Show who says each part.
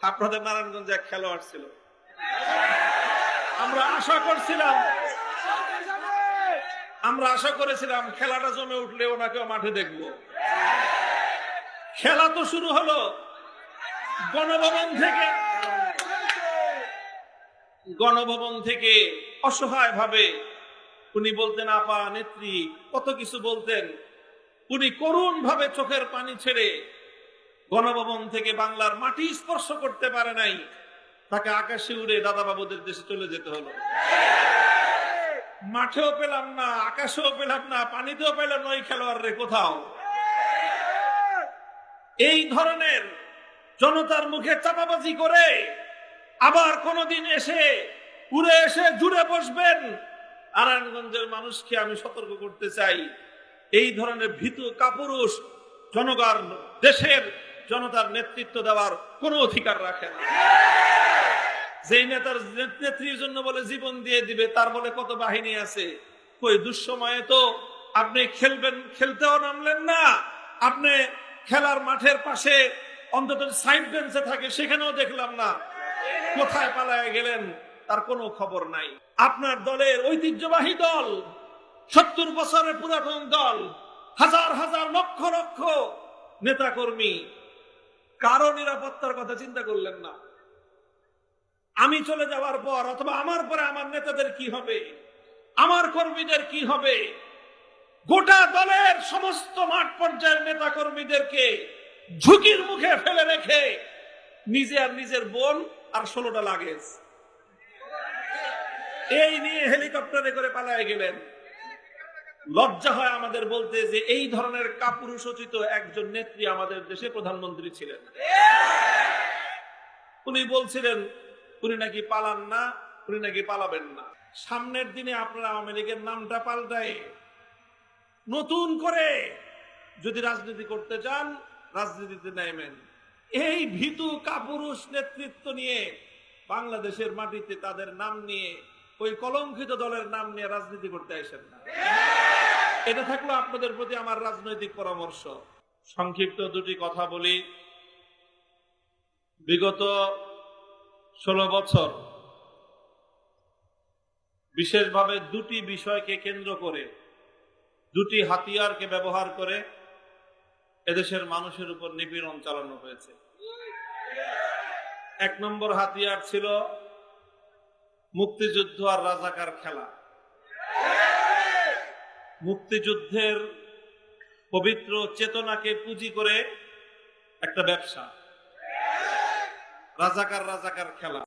Speaker 1: আপনাদের নারায়ণগঞ্জে এক খেলোয়াড় ছিল, আমরা আশা করেছিলাম খেলাটা জমে উঠলে ওনাকে মাঠে দেখবো। খেলা তো শুরু হলো গণভবন থেকে অসহায় ভাবে উনি বলতেন, আপা নেত্রী, কত কিছু বলতেন। উনি করুণ ভাবে চোখের পানি ছেড়ে গণভবন থেকে বাংলার মাটি স্পর্শ করতে পারে নাই, তাকে আকাশে উড়ে দাদা বাবুদের দেশে চলে যেতে হলো। মাঠেও পেলাম না, আকাশেও পেলাম না, পানিতেও পেলাম না ওই খেলোয়াড় রে কোথাও। এই ধরনের জনতার মুখে চাপাবাজি করে আবার কোনদিন উড়ে এসে জুড়ে বসবেন, নারায়ণগঞ্জের মানুষকে আমি সতর্ক করতে চাই, এই ধরনের ভীতু কাপুরুষ দেশের জনতার নেতৃত্ব দেওয়ার কোনো অধিকার রাখে না। যেই নেতার নেত্রীর জন্য বলে জীবন দিয়ে দিবে, তার বলে কত বাহিনী আছে। কই দুঃসময়ে তো আপনি খেলতেও নামলেন না, আপনি খেলার মাঠের পাশে অন্তত সাইড বেঞ্চে থাকে, সেখানেও দেখলাম না। কোথায় পালায় গেলেন তার কোনো খবর নাই। আপনার দলের ঐতিহ্যবাহী দল, 70 বছরের পুরাতন দল, হাজার হাজার লক্ষ লক্ষ নেতা কর্মী, কারো নিরাপত্তার কথা চিন্তা করলেন না। আমি চলে যাওয়ার পর অথবা আমার পরে আমার নেতাদের কি হবে, আমার কর্মীদের কি হবে? গোটা দলের সমস্ত মাঠ পর্যায়ের নেতা কর্মীদেরকে ঝুঁকির মুখে ফেলে রেখে নিজে আর নিজের বোন আর 16টা লাগেজ এই নিয়ে হেলিকপ্টারে করে পালায় গেলেন। লজ্জা হয় আমাদের বলতে যে এই ধরনের কাপুরুষোচিত একজন নেত্রী আমাদের দেশে প্রধানমন্ত্রী ছিলেন। উনি বলছিলেন উনি নাকি পালান না, উনি নাকি পালাবেন না। সামনের দিনে আপনারা আওয়ামী লীগের নামটা পাল্টায় নতুন করে যদি রাজনীতি করতে চান, রাজনীতিতে নেমেন। এই ভীতু কাপুরুষ নেতৃত্ব নিয়ে বাংলাদেশের মাটিতে তাদের নাম নিয়ে, ওই কলঙ্কিত দলের নাম নিয়ে রাজনীতি করতে আসেন না। এটা থাকলো আপনাদের প্রতি আমার রাজনৈতিক পরামর্শ। সংক্ষিপ্ত দুটি কথা বলি। বিগত 16 বছর বিশেষভাবে দুটি বিষয়কে কেন্দ্র করে, দুটি হাতিয়ারকে ব্যবহার করে এদেশের মানুষের উপর নিপীড়ন চালানো হয়েছে। 1 নম্বর হাতিয়ার ছিল মুক্তিযুদ্ধ আর রাজাকার খেলা। মুক্তিযুদ্ধের পবিত্র চেতনাকে পুঁজি করে একটা ব্যবসা, রাজাকার খেলা।